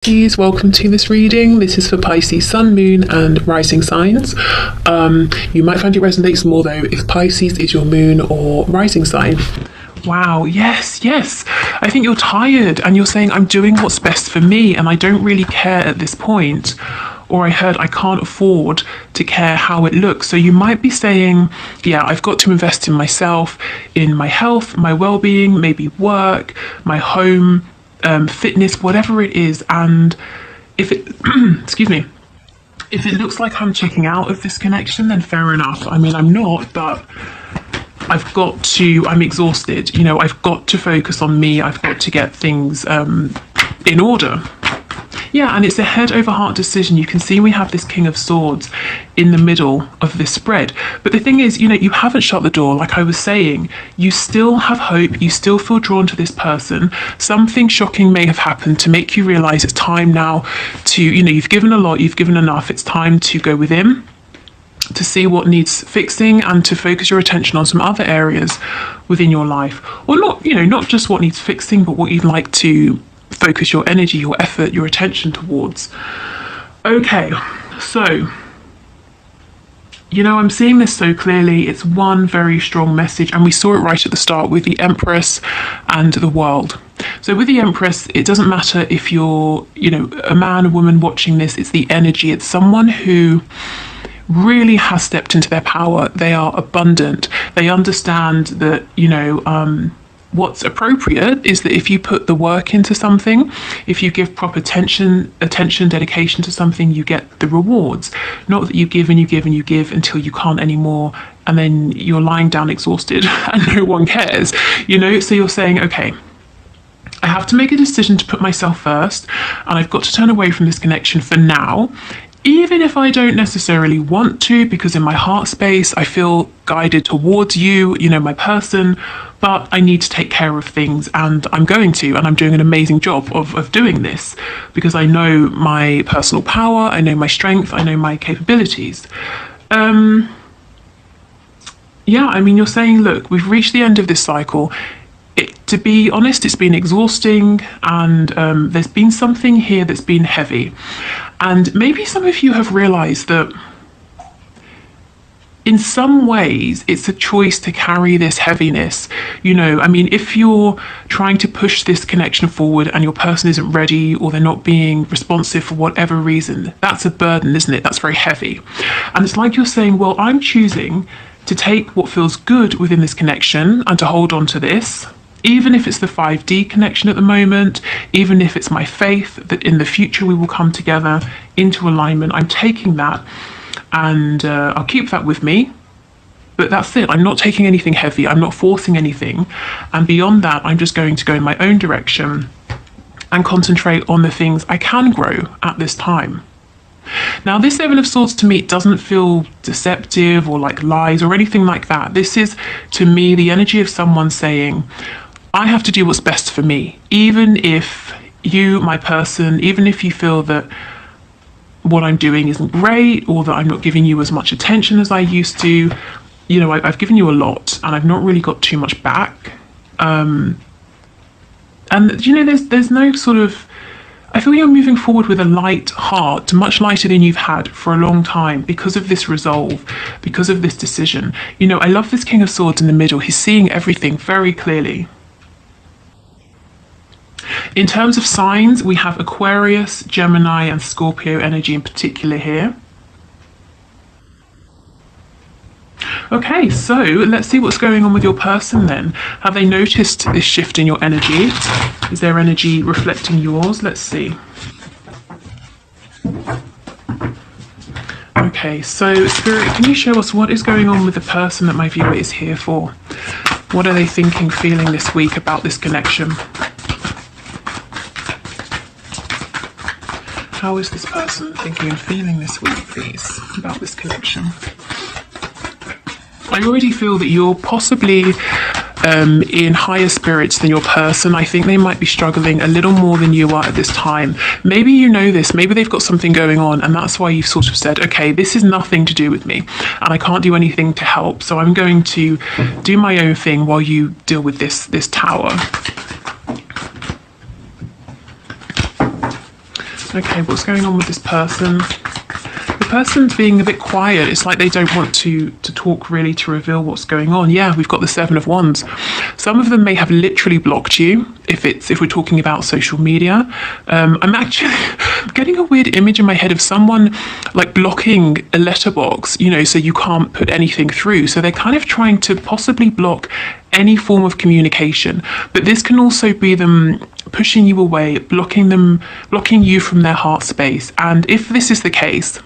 Please welcome to this reading. This is for Pisces Sun, Moon and Rising signs. You might find it resonates more though if Pisces is your moon or rising sign. Wow, yes. I think you're tired and you're saying I'm doing what's best for me and I don't really care at this point. Or I heard I can't afford to care how it looks. So you might be saying, yeah, I've got to invest in myself, in my health, my well-being, maybe work, my home, fitness, whatever it is. And if it excuse me, if it looks like I'm checking out of this connection, then fair enough. I mean, I'm not, but I'm exhausted, I've got to focus on me. I've got to get things in order. Yeah, and it's a head over heart decision. You can see we have this King of Swords in the middle of this spread. But the thing is, you haven't shut the door. Like I was saying, you still have hope. You still feel drawn to this person. Something shocking may have happened to make you realize it's time now to, you've given a lot, you've given enough. It's time to go within, to see what needs fixing and to focus your attention on some other areas within your life. Or not just what needs fixing, but what you'd like to focus your energy, your effort, your attention towards. Okay, so I'm seeing this so clearly. It's one very strong message, and we saw it right at the start with the Empress and the World. So with the Empress, it doesn't matter if you're a man, a woman watching this. It's the energy. It's someone who really has stepped into their power. They are abundant. They understand that what's appropriate is that if you put the work into something, if you give proper attention, dedication to something, you get the rewards. Not that you give and you give and you give until you can't anymore, and then you're lying down exhausted and no one cares, So you're saying, okay, I have to make a decision to put myself first, and I've got to turn away from this connection for now. Even if I don't necessarily want to, because in my heart space, I feel guided towards you, my person, but I need to take care of things, and I'm going to, and I'm doing an amazing job of doing this because I know my personal power, I know my strength, I know my capabilities. Yeah, you're saying, look, we've reached the end of this cycle. To be honest, it's been exhausting, and there's been something here that's been heavy. And maybe some of you have realized that in some ways it's a choice to carry this heaviness. If you're trying to push this connection forward and your person isn't ready, or they're not being responsive for whatever reason, that's a burden, isn't it? That's very heavy. And it's like you're saying, well, I'm choosing to take what feels good within this connection and to hold on to this. Even if it's the 5D connection at the moment, even if it's my faith that in the future we will come together into alignment, I'm taking that and I'll keep that with me. But that's it. I'm not taking anything heavy. I'm not forcing anything. And beyond that, I'm just going to go in my own direction and concentrate on the things I can grow at this time. Now, this Seven of Swords to me doesn't feel deceptive or like lies or anything like that. This is, to me, the energy of someone saying, I have to do what's best for me. Even if you, my person, even if you feel that what I'm doing isn't great, or that I'm not giving you as much attention as I used to, I've given you a lot and I've not really got too much back. And there's no sort of, I feel you're moving forward with a light heart, much lighter than you've had for a long time, because of this resolve, because of this decision. I love this King of Swords in the middle. He's seeing everything very clearly. In terms of signs, we have Aquarius, Gemini, and Scorpio energy in particular here. Okay, so let's see what's going on with your person then. Have they noticed this shift in your energy? Is their energy reflecting yours? Let's see. Okay, so Spirit, can you show us what is going on with the person that my viewer is here for? What are they thinking, feeling this week about this connection? How is this person thinking and feeling this week, please, about this connection? I already feel that you're possibly in higher spirits than your person. I think they might be struggling a little more than you are at this time. Maybe you know this, maybe they've got something going on, and that's why you've sort of said, okay, this is nothing to do with me, and I can't do anything to help, so I'm going to do my own thing while you deal with this tower. Okay, what's going on with this person? The person's being a bit quiet. It's like they don't want to talk really, to reveal what's going on. Yeah, we've got the Seven of Wands. Some of them may have literally blocked you if we're talking about social media. I'm actually getting a weird image in my head of someone like blocking a letterbox, you know, so you can't put anything through. So they're kind of trying to possibly block any form of communication. But this can also be them pushing you away, blocking you from their heart space. And if this is the case,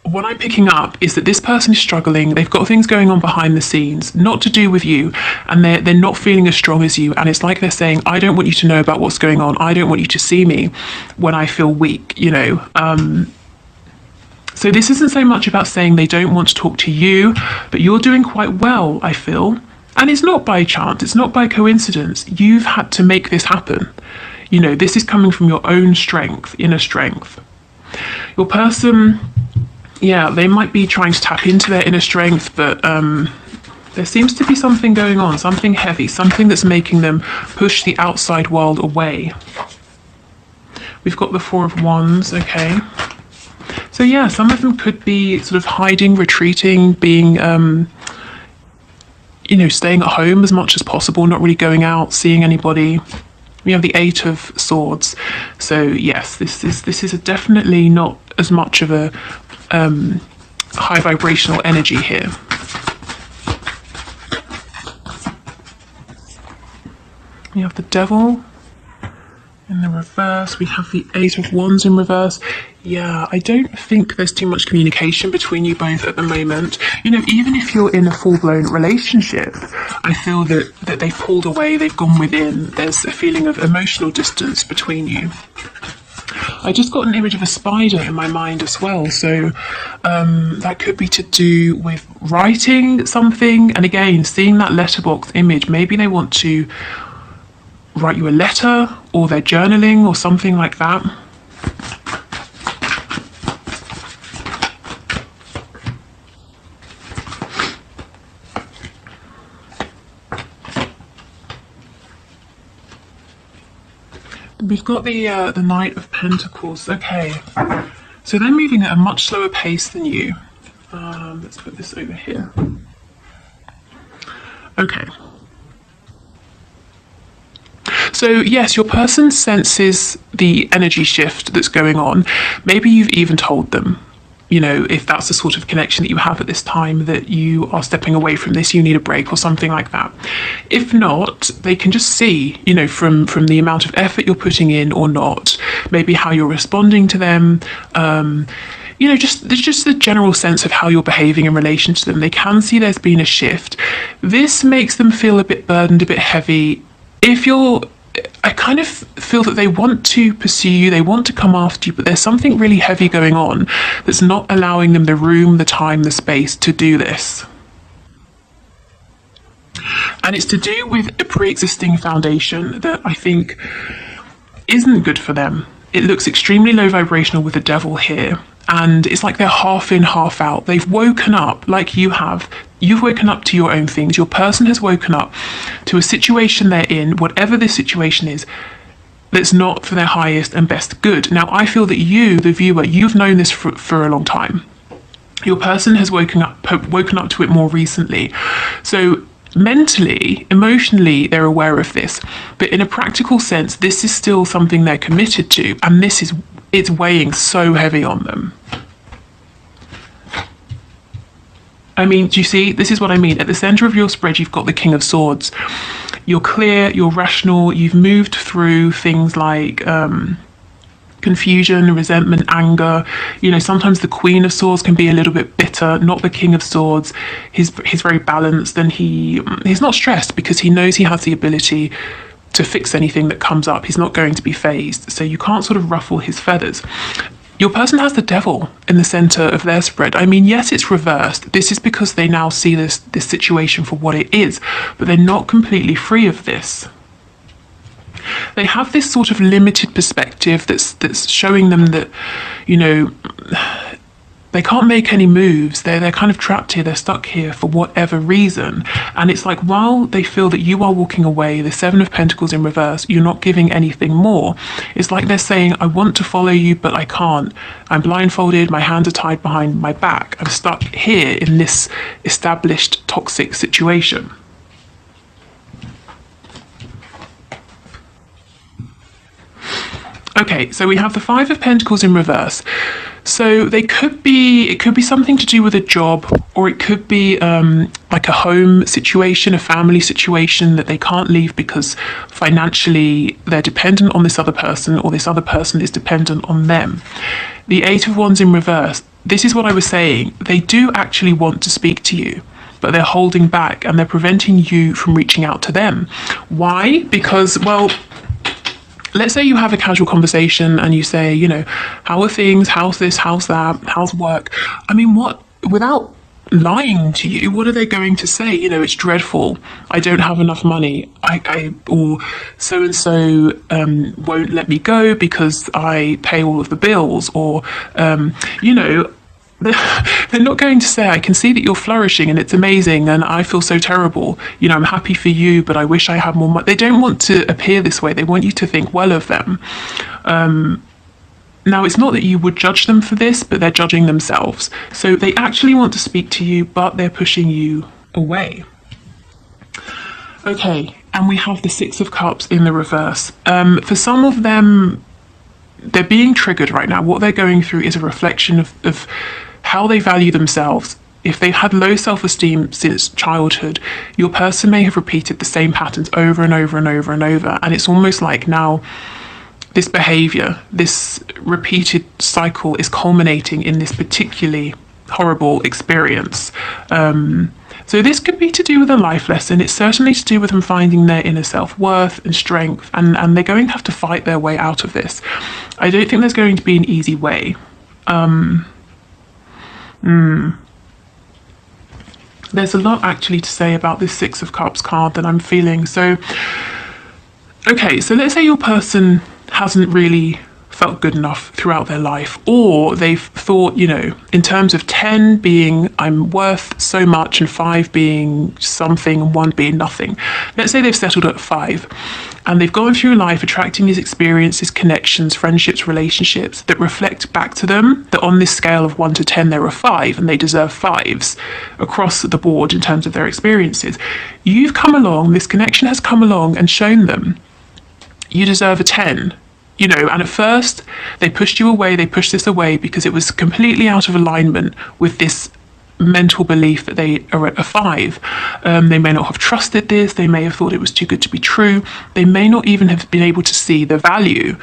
what I'm picking up is that this person is struggling. They've got things going on behind the scenes, not to do with you, and they're not feeling as strong as you. And it's like they're saying, I don't want you to know about what's going on. I don't want you to see me when I feel weak, you know. So this isn't so much about saying they don't want to talk to you, but you're doing quite well, I feel. And it's not by chance, it's not by coincidence. You've had to make this happen. You know, this is coming from your own strength, inner strength. Your person, yeah, they might be trying to tap into their inner strength, but there seems to be something going on, something heavy, something that's making them push the outside world away. We've got the Four of Wands, okay. So yeah, some of them could be sort of hiding, retreating, being, you know, staying at home as much as possible, not really going out, seeing anybody. We have the Eight of Swords. So yes, this is definitely not as much of a high vibrational energy here. We have the Devil in the reverse. We have the Eight of Wands in reverse. Yeah, I don't think there's too much communication between you both at the moment. You know, even if you're in a full-blown relationship, I feel that they've pulled away, they've gone within. There's a feeling of emotional distance between you. I just got an image of a spider in my mind as well, so that could be to do with writing something. And again, seeing that letterbox image, maybe they want to write you a letter, or they're journaling or something like that. We've got the Knight of Pentacles. Okay, so they're moving at a much slower pace than you. Let's put this over here. Okay. So yes, your person senses the energy shift that's going on. Maybe you've even told them, you know, if that's the sort of connection that you have at this time, that you are stepping away from this, you need a break or something like that. If not, they can just see, you know, from the amount of effort you're putting in or not, maybe how you're responding to them, you know, there's just the general sense of how you're behaving in relation to them. They can see there's been a shift. This makes them feel a bit burdened, a bit heavy. I kind of feel that they want to pursue you, they want to come after you, but there's something really heavy going on that's not allowing them the room, the time, the space to do this. And it's to do with a pre-existing foundation that I think isn't good for them. It looks extremely low vibrational with the Devil here. And it's like they're half in, half out. They've woken up like you have. You've woken up to your own things. Your person has woken up to a situation they're in, whatever this situation is, that's not for their highest and best good. Now, I feel that you, the viewer, you've known this for a long time. Your person has woken up to it more recently. So mentally, emotionally, they're aware of this. But in a practical sense, this is still something they're committed to. And it's weighing so heavy on them. I mean, do you see? This is what I mean. At the center of your spread, you've got the King of Swords. You're clear, you're rational, you've moved through things like confusion, resentment, anger. You know, sometimes the Queen of Swords can be a little bit bitter, not the King of Swords. He's very balanced, and he's not stressed because he knows he has the ability to fix anything that comes up. He's not going to be phased, so you can't sort of ruffle his feathers. Your person has the Devil in the center of their spread. I mean, yes, it's reversed. This is because they now see this situation for what it is, but they're not completely free of this. They have this sort of limited perspective that's showing them that, you know, they can't make any moves. They're kind of trapped here. They're stuck here for whatever reason. And it's like, while they feel that you are walking away, the Seven of Pentacles in reverse, you're not giving anything more. It's like they're saying, I want to follow you, but I can't. I'm blindfolded. My hands are tied behind my back. I'm stuck here in this established toxic situation. Okay, so we have the Five of Pentacles in reverse. So it could be something to do with a job, or it could be like a home situation, a family situation that they can't leave because financially they're dependent on this other person, or this other person is dependent on them. The Eight of Wands in reverse. This is what I was saying. They do actually want to speak to you, but they're holding back and they're preventing you from reaching out to them. Why? Because, well, let's say you have a casual conversation and you say, you know, how are things? How's this? How's that? How's work? I mean, what, without lying to you, what are they going to say? You know, it's dreadful. I don't have enough money. Or so-and-so won't let me go because I pay all of the bills. Or, you know, they're not going to say, I can see that you're flourishing and it's amazing and I feel so terrible. You know, I'm happy for you, but I wish I had more money. They don't want to appear this way. They want you to think well of them. Now, it's not that you would judge them for this, but they're judging themselves. So they actually want to speak to you, but they're pushing you away. Okay, and we have the Six of Cups in the reverse. For some of them, they're being triggered right now. What they're going through is a reflection of how they value themselves. If they've had low self-esteem since childhood, your person may have repeated the same patterns over and over and over and over. And it's almost like now this behavior, this repeated cycle is culminating in this particularly horrible experience. So this could be to do with a life lesson. It's certainly to do with them finding their inner self-worth and strength, and they're going to have to fight their way out of this. I don't think there's going to be an easy way. There's a lot actually to say about this Six of Cups card that I'm feeling. So, okay, so let's say your person hasn't really felt good enough throughout their life, or they've thought, you know, in terms of 10 being I'm worth so much and 5 being something and 1 being nothing. Let's say they've settled at 5 and they've gone through life attracting these experiences, connections, friendships, relationships that reflect back to them that on this scale of 1 to 10 they're a 5 and they deserve 5s across the board in terms of their experiences. You've come along, this connection has come along and shown them you deserve a 10. You know, and at first they pushed you away, they pushed this away because it was completely out of alignment with this mental belief that they are at a 5. They may not have trusted this, they may have thought it was too good to be true, they may not even have been able to see the value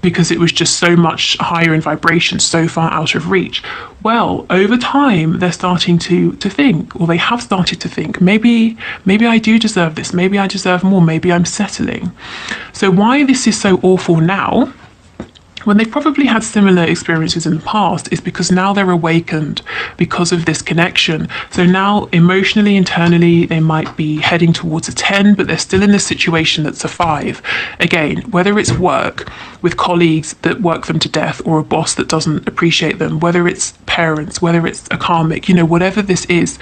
because it was just so much higher in vibration, so far out of reach. Well, over time, they're starting to think, or they have started to think, maybe I do deserve this, maybe I deserve more, maybe I'm settling. So why this is so awful now, when they've probably had similar experiences in the past, is because now they're awakened because of this connection. So now emotionally, internally, they might be heading towards a 10, but they're still in this situation that's a 5. Again, whether it's work with colleagues that work them to death, or a boss that doesn't appreciate them, whether it's parents, whether it's a karmic, you know, whatever this is,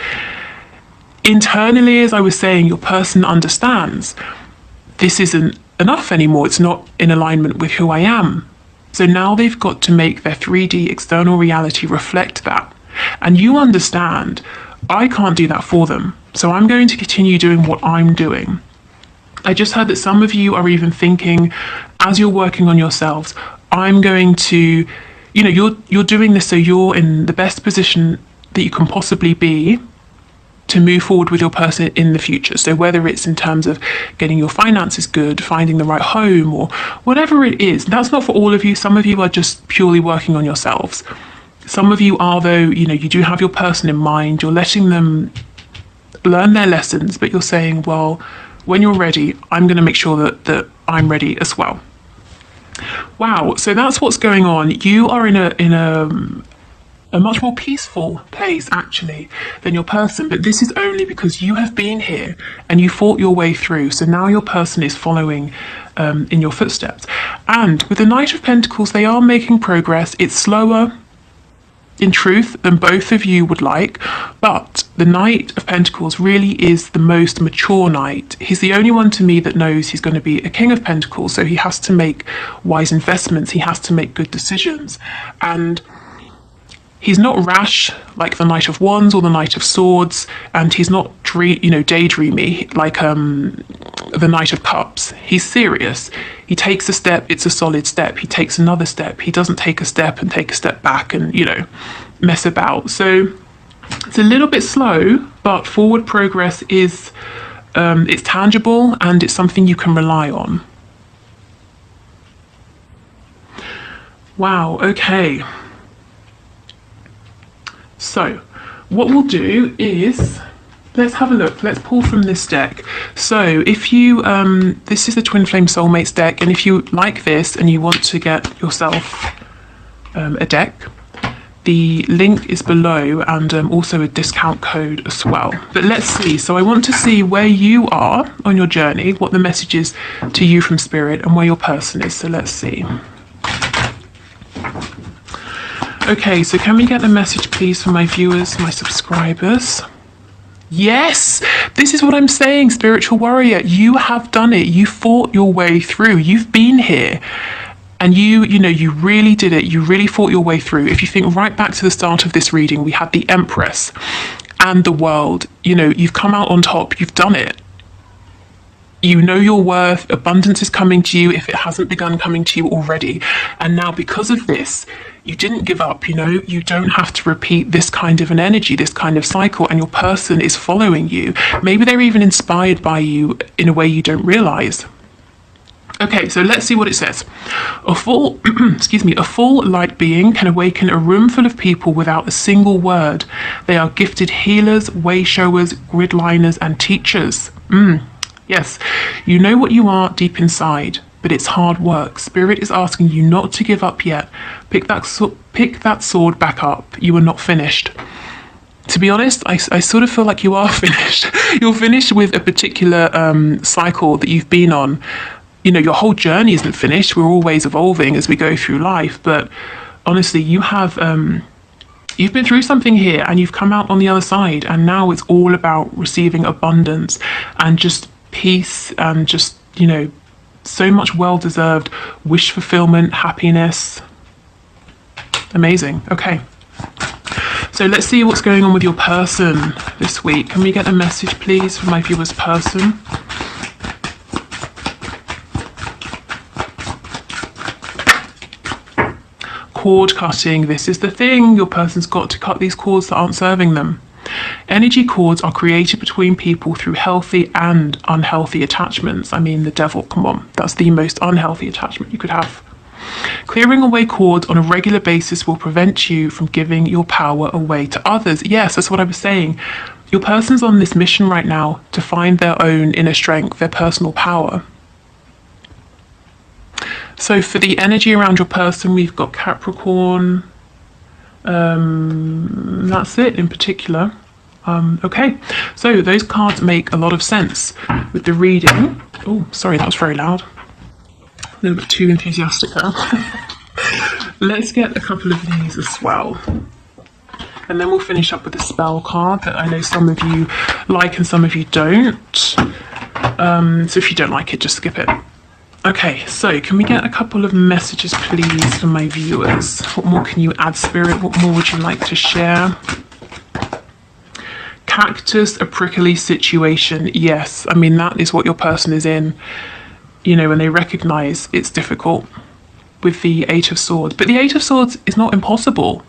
internally, as I was saying, your person understands this isn't enough anymore. It's not in alignment with who I am. So now they've got to make their 3D external reality reflect that. And you understand, I can't do that for them. So I'm going to continue doing what I'm doing. I just heard that some of you are even thinking, as you're working on yourselves, I'm going to, you know, you're doing this so you're in the best position that you can possibly be to move forward with your person in the future. So whether it's in terms of getting your finances good, finding the right home, or whatever it is, that's not for all of you. Some of you are just purely working on yourselves. Some of you are, though, you know, you do have your person in mind, you're letting them learn their lessons, but you're saying, well, when you're ready, I'm going to make sure that I'm ready as well. Wow, so that's what's going on. You are in a much more peaceful place actually than your person, but this is only because you have been here and you fought your way through. So now your person is following in your footsteps. And with the Knight of Pentacles, they are making progress. It's slower, in truth, than both of you would like. But the Knight of Pentacles really is the most mature knight. He's the only one to me that knows he's going to be a King of Pentacles, so he has to make wise investments, he has to make good decisions. And he's not rash like the Knight of Wands or the Knight of Swords, and he's not daydreamy like the Knight of Cups. He's serious. He takes a step, it's a solid step. He takes another step. He doesn't take a step and take a step back and, mess about. So it's a little bit slow, but forward progress is it's tangible and it's something you can rely on. Wow, okay. So what we'll do is, let's have a look. Let's pull from this deck. So if you, this is the Twin Flame Soulmates deck, and if you like this and you want to get yourself a deck, the link is below, and also a discount code as well. But let's see. So I want to see where you are on your journey, what the message is to you from Spirit, and where your person is. So let's see. Okay, so can we get a message, please, for my viewers, my subscribers? Yes, this is what I'm saying, spiritual warrior. You have done it. You fought your way through. You've been here. And you really did it. You really fought your way through. If you think right back to the start of this reading, we had the Empress and the World. You've come out on top. You've done it. You know your worth. Abundance is coming to you if it hasn't begun coming to you already. And now because of this, you didn't give up. You don't have to repeat this kind of an energy, this kind of cycle, and your person is following you. Maybe they're even inspired by you in a way you don't realize. Okay, so let's see what it says. A full, a full light being can awaken a room full of people without a single word. They are gifted healers, way showers, grid liners, and teachers. Yes, you know what you are deep inside, but it's hard work. Spirit is asking you not to give up yet. Pick that sword back up. You are not finished. To be honest, I sort of feel like you are finished. You're finished with a particular cycle that you've been on. Your whole journey isn't finished. We're always evolving as we go through life. But honestly, you have you've been through something here and you've come out on the other side. And now it's all about receiving abundance and just peace and just, so much well-deserved wish fulfillment, happiness. Amazing. Okay. So let's see what's going on with your person this week. Can we get a message, please, for my viewer's person? Cord cutting. This is the thing. Your person's got to cut these cords that aren't serving them. Energy cords are created between people through healthy and unhealthy attachments. I mean, the devil, come on. That's the most unhealthy attachment you could have. Clearing away cords on a regular basis will prevent you from giving your power away to others. Yes, that's what I was saying. Your person's on this mission right now to find their own inner strength, their personal power. So for the energy around your person, we've got Capricorn. That's it in particular. Okay, so those cards make a lot of sense with the reading. Oh, sorry, that was very loud. A little bit too enthusiastic there. Let's get a couple of these as well. And then we'll finish up with the spell card that I know some of you like and some of you don't. So if you don't like it, just skip it. Okay, so can we get a couple of messages, please, for my viewers? What more can you add, Spirit? What more would you like to share? Cactus, a prickly situation. Yes, I mean, that is what your person is in, when they recognize it's difficult with the Eight of Swords. But the Eight of Swords is not impossible.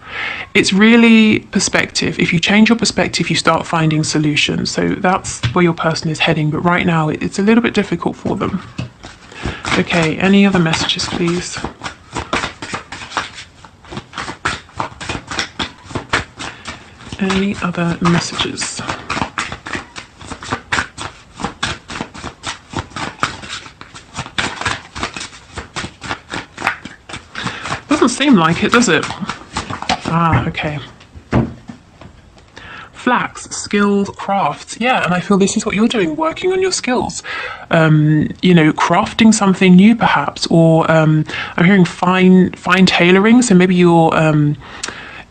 It's really perspective. If you change your perspective, you start finding solutions. So that's where your person is heading. But right now, it's a little bit difficult for them. Okay, any other messages, please? Any other messages? Doesn't seem like it, does it? Ah, okay. Flax, skills, crafts. Yeah, and I feel this is what you're doing, working on your skills. Crafting something new perhaps, or I'm hearing fine tailoring, so maybe you're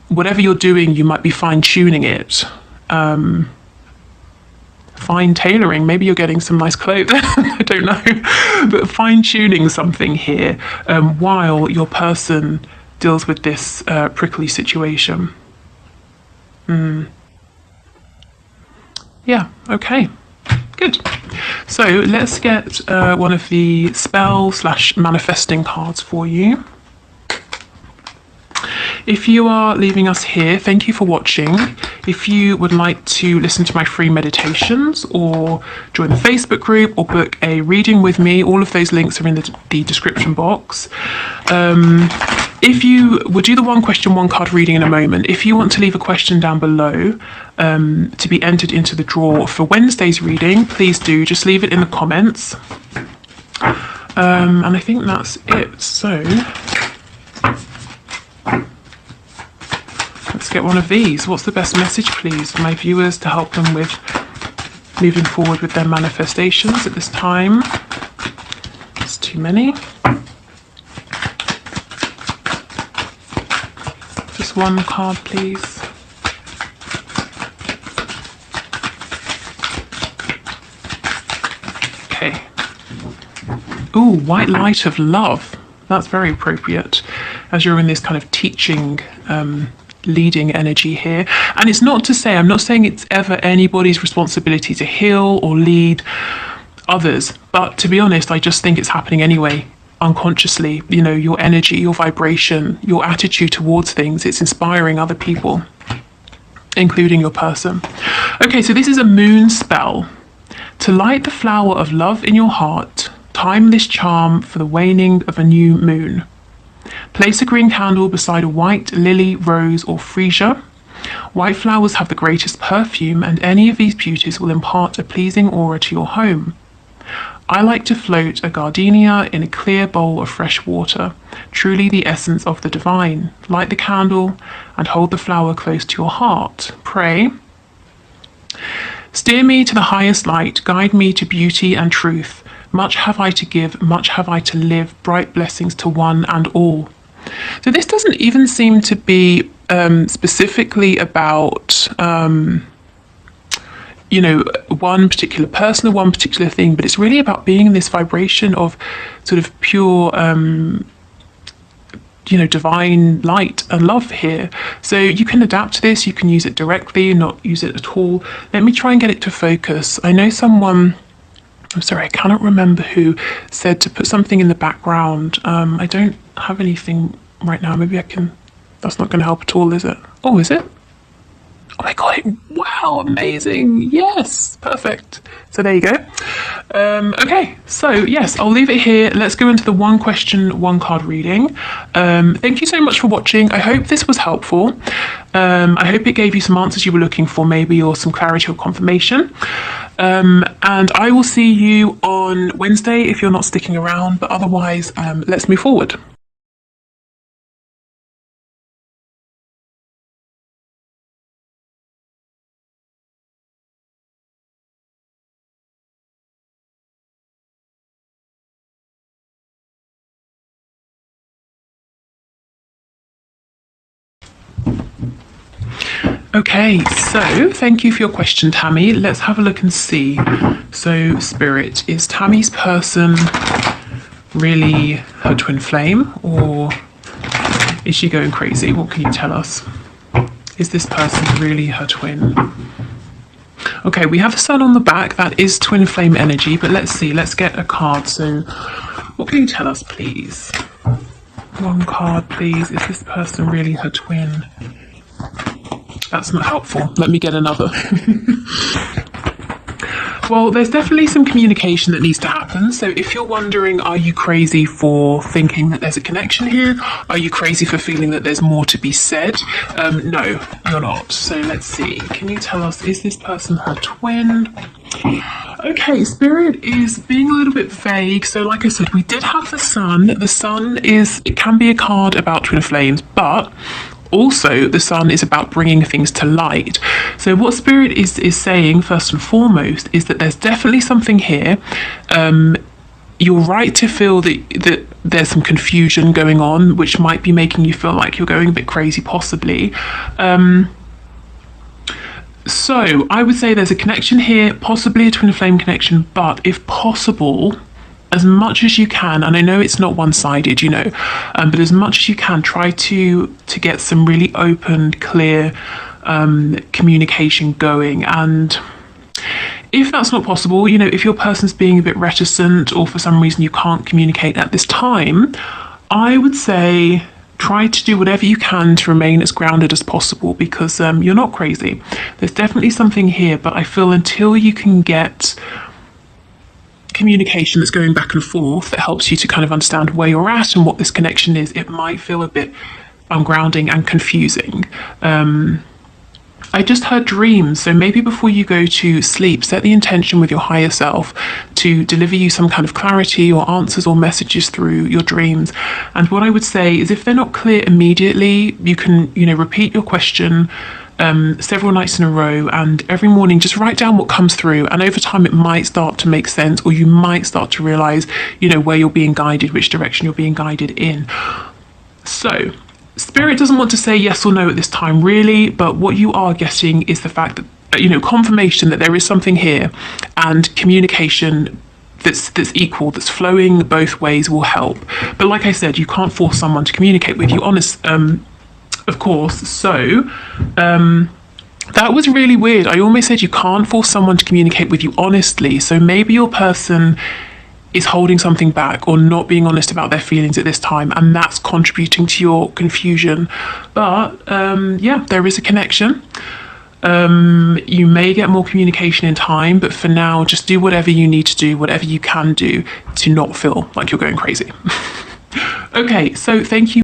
whatever you're doing, you might be fine-tuning it. Fine tailoring, maybe you're getting some nice clothes, I don't know, but fine-tuning something here while your person deals with this prickly situation. Yeah, okay, good. So let's get one of the spell/manifesting cards for you. If you are leaving us here, thank you for watching. If you would like to listen to my free meditations or join the Facebook group or book a reading with me, all of those links are in the description box. If you will do the one question, one card reading in a moment, if you want to leave a question down below to be entered into the draw for Wednesday's reading, please do. Just leave it in the comments. And I think that's it. So let's get one of these. What's the best message, please, for my viewers to help them with moving forward with their manifestations at this time? It's too many. Just one card, please. Okay. Ooh, white light of love. That's very appropriate as you're in this kind of teaching leading energy here. And it's not to say, I'm not saying it's ever anybody's responsibility to heal or lead others, but to be honest, I just think it's happening anyway, unconsciously. You know, your energy, your vibration, your attitude towards things, it's inspiring other people, including your person. Okay, so this is a moon spell. To light the flower of love in your heart, time this charm for the waning of a new moon. Place a green candle beside a white lily, rose, or freesia. White flowers have the greatest perfume, and any of these beauties will impart a pleasing aura to your home. I like to float a gardenia in a clear bowl of fresh water, truly the essence of the divine. Light the candle and hold the flower close to your heart. Pray. Steer me to the highest light, guide me to beauty and truth. Much have I to give, much have I to live, bright blessings to one and all. So this doesn't even seem to be specifically about, you know, one particular person or one particular thing, but it's really about being in this vibration of sort of pure, you know, divine light and love here. So you can adapt to this, you can use it directly, not use it at all. Let me try and get it to focus. I know someone, I'm sorry, I cannot remember who, said to put something in the background. I don't have anything right now. Maybe I can. That's not going to help at all, is it? Oh, is it? Oh my god, wow, amazing. Yes, perfect. So there you go. Okay, so yes, I'll leave it here. Let's go into the one question, one card reading. Thank you so much for watching. I hope this was helpful. I hope it gave you some answers you were looking for, maybe, or some clarity or confirmation. And I will see you on Wednesday if you're not sticking around, but otherwise, let's move forward. Okay, so thank you for your question, Tammy. Let's have a look and see. So, Spirit, is Tammy's person really her twin flame, or is she going crazy? What can you tell us? Is this person really her twin? Okay, we have the sun on the back. That is twin flame energy, but let's see. Let's get a card. So, what can you tell us, please? One card, please. Is this person really her twin? That's not helpful. Let me get another. Well, there's definitely some communication that needs to happen. So if you're wondering, are you crazy for thinking that there's a connection here? Are you crazy for feeling that there's more to be said? No, you're not. So let's see. Can you tell us, is this person her twin? Okay, Spirit is being a little bit vague. So like I said, we did have the sun. The sun is, it can be a card about twin flames, but also the sun is about bringing things to light. So what Spirit is saying, first and foremost, is that there's definitely something here. You're right to feel that there's some confusion going on, which might be making you feel like you're going a bit crazy, possibly. So I would say there's a connection here, possibly a twin flame connection, but if possible, as much as you can, and I know it's not one-sided, you know, but as much as you can, try to get some really open, clear communication going. And if that's not possible, you know, if your person's being a bit reticent or for some reason you can't communicate at this time, I would say try to do whatever you can to remain as grounded as possible, because you're not crazy. There's definitely something here, but I feel until you can get communication that's going back and forth that helps you to kind of understand where you're at and what this connection is, it might feel a bit ungrounding and confusing. I just heard dreams, so maybe before you go to sleep, set the intention with your higher self to deliver you some kind of clarity or answers or messages through your dreams. And what I would say is, if they're not clear immediately, you can, you know, repeat your question several nights in a row, and every morning just write down what comes through, and over time it might start to make sense, or you might start to realize, you know, where you're being guided, which direction you're being guided in. So Spirit doesn't want to say yes or no at this time, really, but what you are getting is the fact that, you know, confirmation that there is something here, and communication that's equal, that's flowing both ways will help. But like I said, you can't force someone to communicate with you, of course. So that was really weird. I almost said you can't force someone to communicate with you honestly. So maybe your person is holding something back or not being honest about their feelings at this time, and that's contributing to your confusion. But yeah, there is a connection. You may get more communication in time, but for now, just do whatever you need to do, whatever you can do to not feel like you're going crazy. Okay, so thank you.